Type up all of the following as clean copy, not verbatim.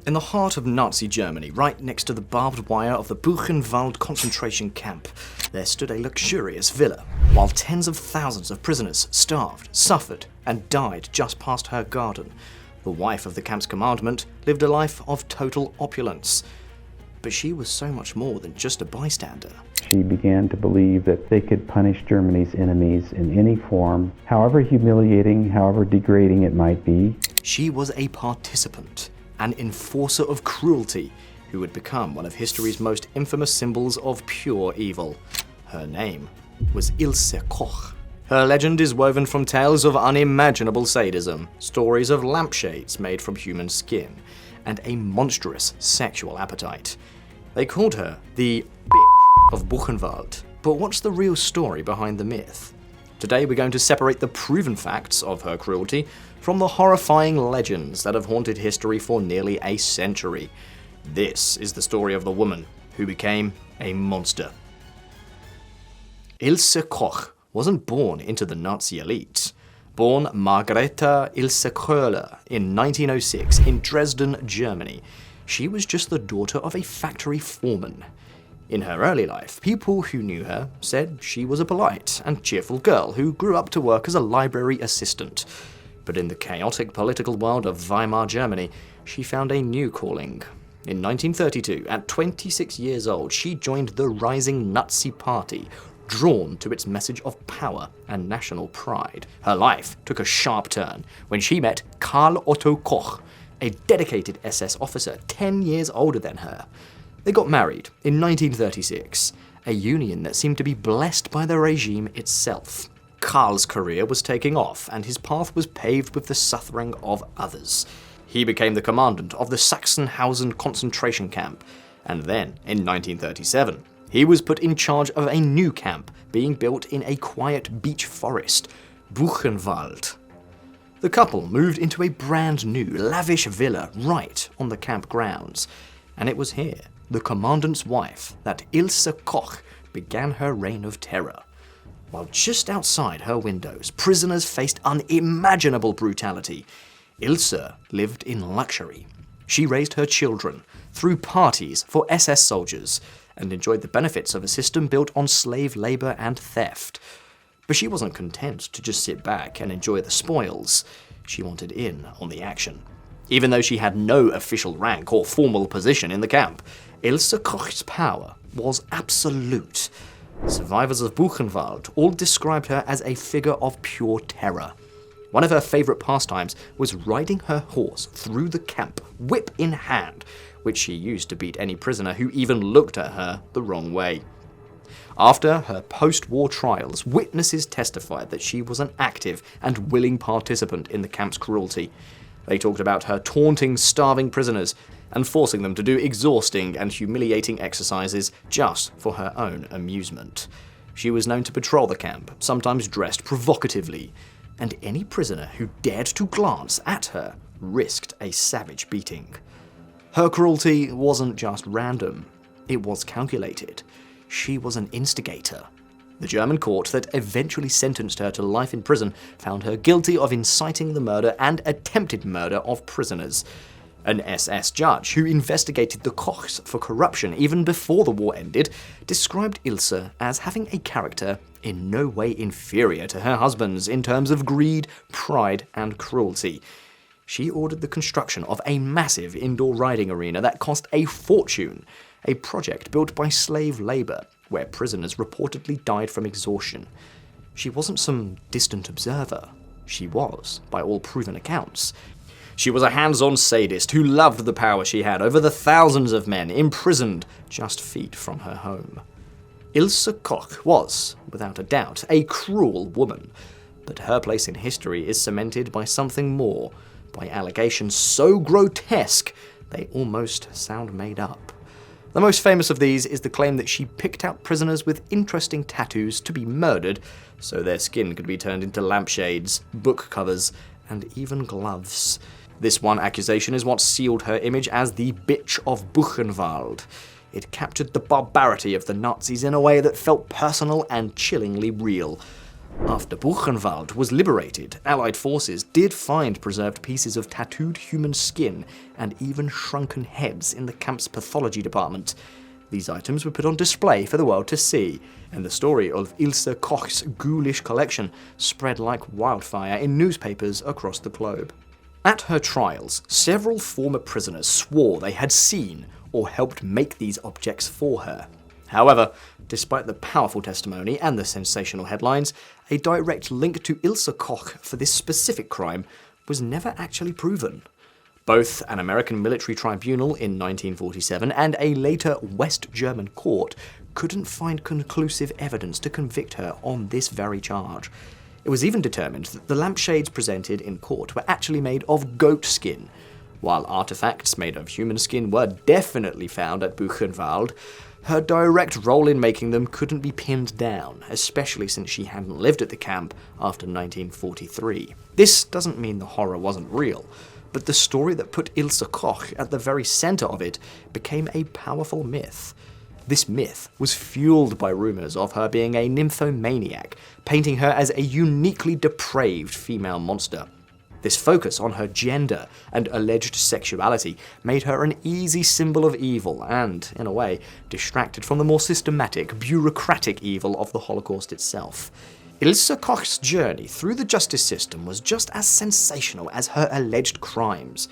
In the heart of Nazi Germany, right next to the barbed wire of the Buchenwald concentration camp, there stood a luxurious villa, while tens of thousands of prisoners starved, suffered, and died just past her garden. The wife of the camp's commandant lived a life of total opulence. But she was so much more than just a bystander. She began to believe that they could punish Germany's enemies in any form, however humiliating, however degrading it might be. She was a participant, an enforcer of cruelty, who would become one of history's most infamous symbols of pure evil. Her name was Ilse Koch. Her legend is woven from tales of unimaginable sadism, stories of lampshades made from human skin, and a monstrous sexual appetite. They called her the bitch of Buchenwald. But what's the real story behind the myth? Today we're going to separate the proven facts of her cruelty from the horrifying legends that have haunted history for nearly a century. This is the story of the woman who became a monster. Ilse Koch wasn't born into the Nazi elite. Born Margareta Ilse Koch in 1906 in Dresden, Germany, she was just the daughter of a factory foreman. In her early life, people who knew her said she was a polite and cheerful girl who grew up to work as a library assistant. But in the chaotic political world of Weimar Germany, she found a new calling. In 1932, at 26 years old, she joined the rising Nazi Party, drawn to its message of power and national pride. Her life took a sharp turn when she met Karl Otto Koch, a dedicated SS officer 10 years older than her. They got married in 1936, a union that seemed to be blessed by the regime itself. Karl's career was taking off, and his path was paved with the suffering of others. He became the commandant of the Sachsenhausen concentration camp, and then, in 1937, he was put in charge of a new camp being built in a quiet beech forest, Buchenwald. The couple moved into a brand new, lavish villa right on the camp grounds, and it was here, the commandant's wife, that Ilse Koch began her reign of terror. While just outside her windows, prisoners faced unimaginable brutality, Ilse lived in luxury. She raised her children, threw parties for SS soldiers, and enjoyed the benefits of a system built on slave labor and theft. But she wasn't content to just sit back and enjoy the spoils. She wanted in on the action. Even though she had no official rank or formal position in the camp, Ilse Koch's power was absolute. Survivors of Buchenwald all described her as a figure of pure terror. One of her favorite pastimes was riding her horse through the camp, whip in hand, which she used to beat any prisoner who even looked at her the wrong way. After her post-war trials, witnesses testified that she was an active and willing participant in the camp's cruelty. They talked about her taunting starving prisoners and forcing them to do exhausting and humiliating exercises just for her own amusement. She was known to patrol the camp, sometimes dressed provocatively, and any prisoner who dared to glance at her risked a savage beating. Her cruelty wasn't just random, it was calculated. She was an instigator. The German court that eventually sentenced her to life in prison found her guilty of inciting the murder and attempted murder of prisoners. An SS judge who investigated the Kochs for corruption even before the war ended described Ilse as having a character in no way inferior to her husband's in terms of greed, pride, and cruelty. She ordered the construction of a massive indoor riding arena that cost a fortune, a project built by slave labor, where prisoners reportedly died from exhaustion. She wasn't some distant observer. She was, by all proven accounts. She was a hands-on sadist who loved the power she had over the thousands of men imprisoned just feet from her home. Ilse Koch was, without a doubt, a cruel woman, but her place in history is cemented by something more, by allegations so grotesque they almost sound made up. The most famous of these is the claim that she picked out prisoners with interesting tattoos to be murdered so their skin could be turned into lampshades, book covers, and even gloves. This one accusation is what sealed her image as the Bitch of Buchenwald. It captured the barbarity of the Nazis in a way that felt personal and chillingly real. After Buchenwald was liberated, Allied forces did find preserved pieces of tattooed human skin and even shrunken heads in the camp's pathology department. These items were put on display for the world to see, and the story of Ilse Koch's ghoulish collection spread like wildfire in newspapers across the globe. At her trials, several former prisoners swore they had seen or helped make these objects for her. However, despite the powerful testimony and the sensational headlines, a direct link to Ilse Koch for this specific crime was never actually proven. Both an American military tribunal in 1947 and a later West German court couldn't find conclusive evidence to convict her on this very charge. It was even determined that the lampshades presented in court were actually made of goat skin. While artifacts made of human skin were definitely found at Buchenwald, her direct role in making them couldn't be pinned down, especially since she hadn't lived at the camp after 1943. This doesn't mean the horror wasn't real, but the story that put Ilse Koch at the very center of it became a powerful myth. This myth was fueled by rumors of her being a nymphomaniac, painting her as a uniquely depraved female monster. This focus on her gender and alleged sexuality made her an easy symbol of evil and, in a way, distracted from the more systematic, bureaucratic evil of the Holocaust itself. Ilse Koch's journey through the justice system was just as sensational as her alleged crimes.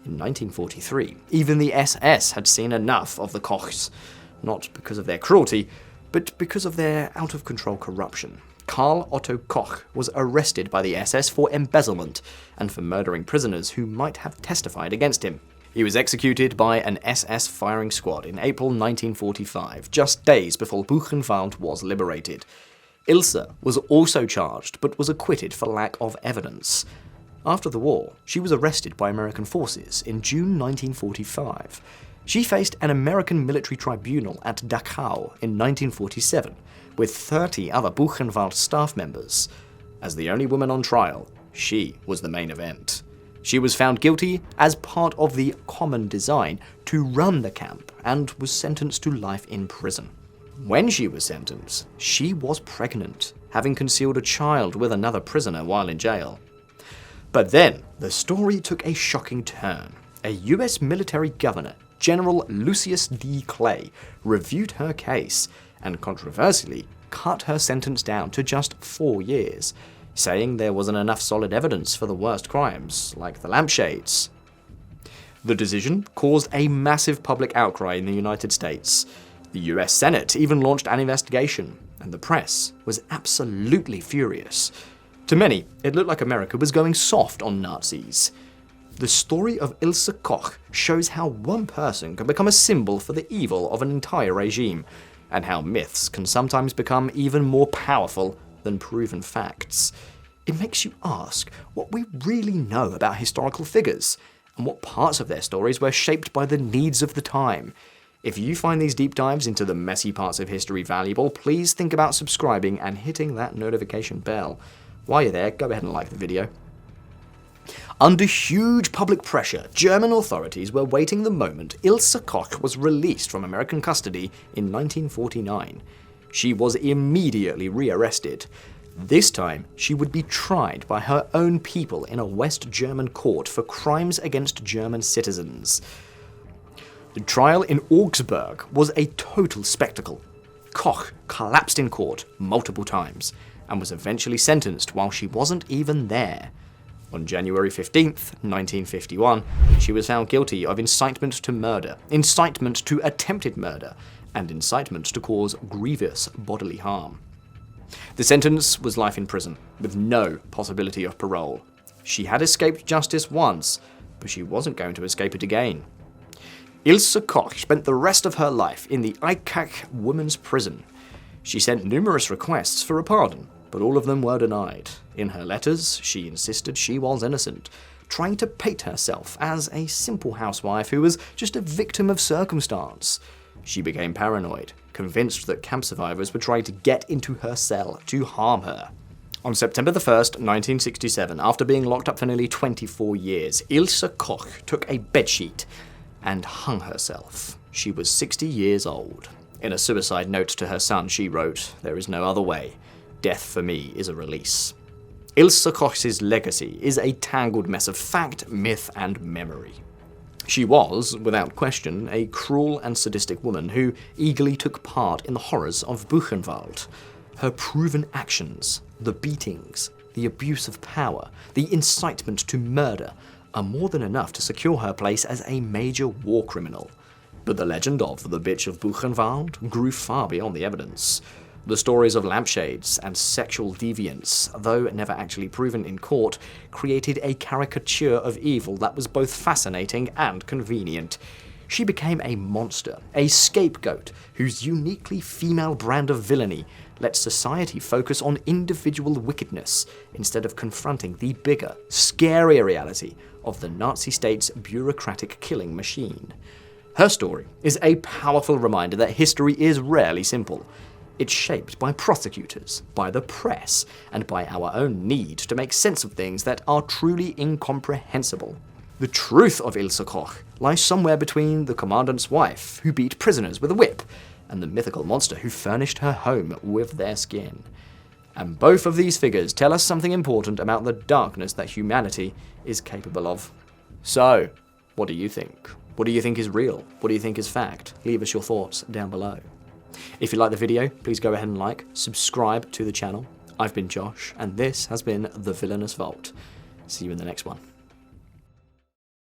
In 1943, even the SS had seen enough of the Kochs, not because of their cruelty, but because of their out-of-control corruption. Karl Otto Koch was arrested by the SS for embezzlement and for murdering prisoners who might have testified against him. He was executed by an SS firing squad in April 1945, just days before Buchenwald was liberated. Ilse was also charged, but was acquitted for lack of evidence. After the war, she was arrested by American forces in June 1945. She faced an American military tribunal at Dachau in 1947, with 30 other Buchenwald staff members. As the only woman on trial, she was the main event. She was found guilty as part of the common design to run the camp and was sentenced to life in prison. When she was sentenced, she was pregnant, having concealed a child with another prisoner while in jail. But then, the story took a shocking turn. A US military governor, General Lucius D. Clay, reviewed her case and controversially cut her sentence down to just 4 years, saying there wasn't enough solid evidence for the worst crimes, like the lampshades. The decision caused a massive public outcry in the United States. The US Senate even launched an investigation, and the press was absolutely furious. To many, it looked like America was going soft on Nazis. The story of Ilse Koch shows how one person can become a symbol for the evil of an entire regime, and how myths can sometimes become even more powerful than proven facts. It makes you ask what we really know about historical figures, and what parts of their stories were shaped by the needs of the time. If you find these deep dives into the messy parts of history valuable, please think about subscribing and hitting that notification bell. While you're there, go ahead and like the video. Under huge public pressure, German authorities were waiting the moment Ilse Koch was released from American custody in 1949. She was immediately rearrested. This time, she would be tried by her own people in a West German court for crimes against German citizens. The trial in Augsburg was a total spectacle. Koch collapsed in court multiple times and was eventually sentenced while she wasn't even there. On January 15th, 1951, she was found guilty of incitement to murder, incitement to attempted murder, and incitement to cause grievous bodily harm. The sentence was life in prison, with no possibility of parole. She had escaped justice once, but she wasn't going to escape it again. Ilse Koch spent the rest of her life in the Eichach women's prison. She sent numerous requests for a pardon, but all of them were denied. In her letters, she insisted she was innocent, trying to paint herself as a simple housewife who was just a victim of circumstance. She became paranoid, convinced that camp survivors were trying to get into her cell to harm her. On September 1st, 1967, after being locked up for nearly 24 years, Ilse Koch took a bedsheet and hung herself. She was 60 years old. In a suicide note to her son, she wrote, "There is no other way. death for me is a release. Ilse Koch's legacy is a tangled mess of fact, myth, and memory. She was, without question, a cruel and sadistic woman who eagerly took part in the horrors of Buchenwald. Her proven actions, the beatings, the abuse of power, the incitement to murder, are more than enough to secure her place as a major war criminal. But the legend of the Bitch of Buchenwald grew far beyond the evidence. The stories of lampshades and sexual deviance, though never actually proven in court, created a caricature of evil that was both fascinating and convenient. She became a monster, a scapegoat, whose uniquely female brand of villainy let society focus on individual wickedness instead of confronting the bigger, scarier reality of the Nazi state's bureaucratic killing machine. Her story is a powerful reminder that history is rarely simple. It's shaped by prosecutors, by the press, and by our own need to make sense of things that are truly incomprehensible. The truth of Ilse Koch lies somewhere between the commandant's wife, who beat prisoners with a whip, and the mythical monster who furnished her home with their skin. And both of these figures tell us something important about the darkness that humanity is capable of. So, what do you think? What do you think is real? What do you think is fact? Leave us your thoughts down below. If you like the video, please go ahead and like, subscribe to the channel. I've been Josh, and this has been The Villainous Vault. See you in the next one.